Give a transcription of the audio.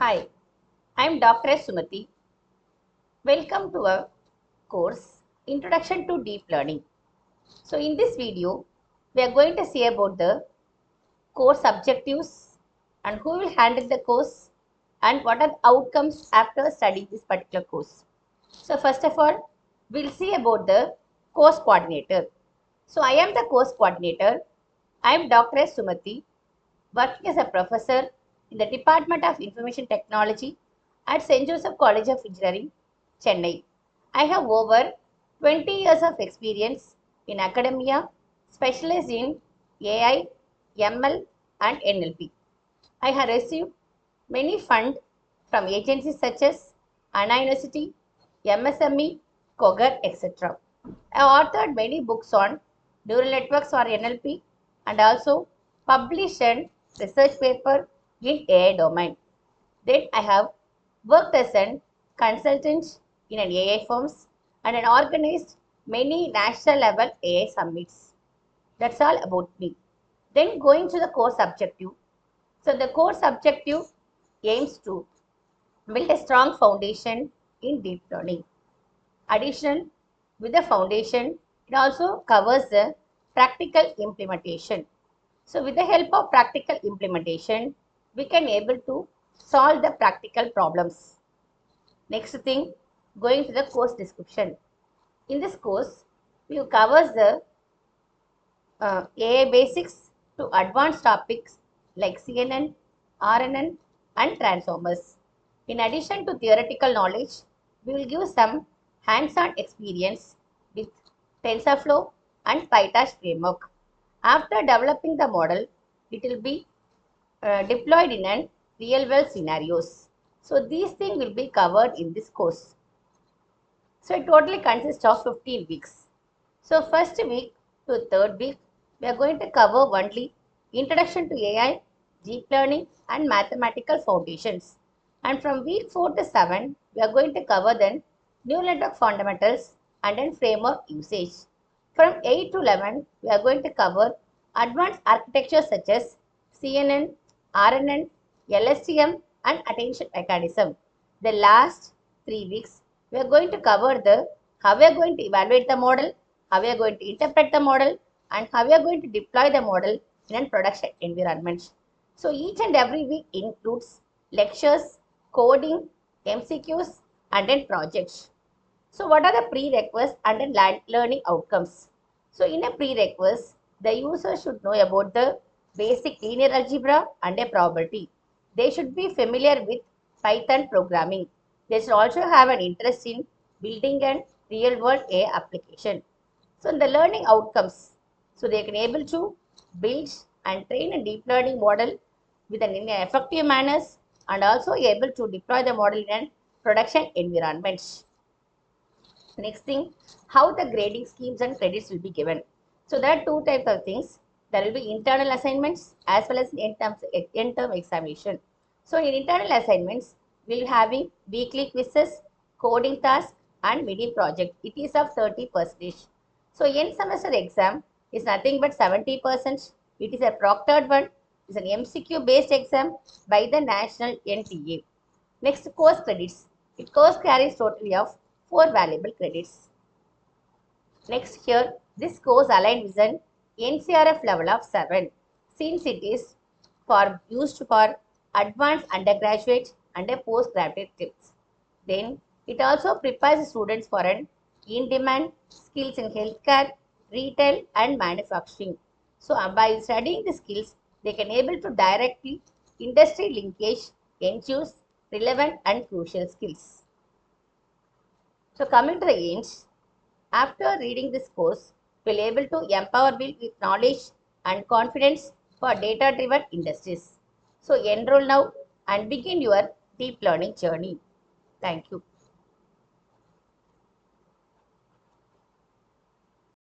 Hi, I am Dr. S. Sumati. Welcome to our course Introduction to Deep Learning. So in this video, we are going to see about the course objectives and who will handle the course and what are the outcomes after studying this particular course. So first of all, we'll see about the course coordinator. So I am the course coordinator. I am Dr. S. Sumati, working as a professor in the Department of Information Technology at St. Joseph College of Engineering, Chennai. I have over 20 years of experience in academia, specialized in AI, ML, and NLP. I have received many funds from agencies such as Anna University, MSME, Coger, etc. I authored many books on neural networks or NLP and also published a research paper in AI domain. Then I have worked as a consultant in an AI firms and I organized many national level AI summits. That's all about me. Then going to the course objective. So the course objective aims to build a strong foundation in deep learning. Additional, with the foundation, it also covers the practical implementation. So with the help of practical implementation, we can able to solve the practical problems. Next thing, going to the course description. In this course, we covers the AI basics to advanced topics like CNN, RNN, and transformers. In addition to theoretical knowledge, we will give some hands-on experience with TensorFlow and PyTorch framework. After developing the model, it will be deployed in an real-world scenarios. So these things will be covered in this course. So it totally consists of 15 weeks. So first week to third week, we are going to cover only Introduction to AI, Deep Learning and Mathematical Foundations. And from week 4 to 7, we are going to cover then Neural Network Fundamentals and then Framework Usage. From 8 to 11, we are going to cover advanced architectures such as CNN, RNN, LSTM and Attention Mechanism. The last 3 weeks, we are going to cover the how we are going to evaluate the model, how we are going to interpret the model, and how we are going to deploy the model in a production environment. So each and every week includes lectures, coding, MCQs, and then projects. So what are the prerequisites and then learning outcomes? So in a prerequisite, the user should know about the basic linear algebra and a probability. They should be familiar with Python programming. They should also have an interest in building a real-world AI application. So in the learning outcomes, so they can able to build and train a deep learning model with an effective manners and also able to deploy the model in a production environment. Next thing, how the grading schemes and credits will be given. So there are two types of things. There will be internal assignments as well as end-term examination. So in internal assignments, we'll having weekly quizzes, coding tasks, and mini project. It is of 30%. So end semester exam is nothing but 70%. It is a proctored one. It's an MCQ based exam by the national NTA. Next, course credits. It course carries totally of 4 valuable credits. Next here, this course aligned with an NCRF level of 7 since it is used for advanced undergraduate and a postgraduate tips. Then it also prepares students for an in-demand skills in healthcare, retail and manufacturing. So by studying the skills, they can able to directly industry linkage ensures relevant and crucial skills. So coming to the end, after reading this course, we'll able to empower Bill with knowledge and confidence for data-driven industries. So enroll now and begin your deep learning journey. Thank you.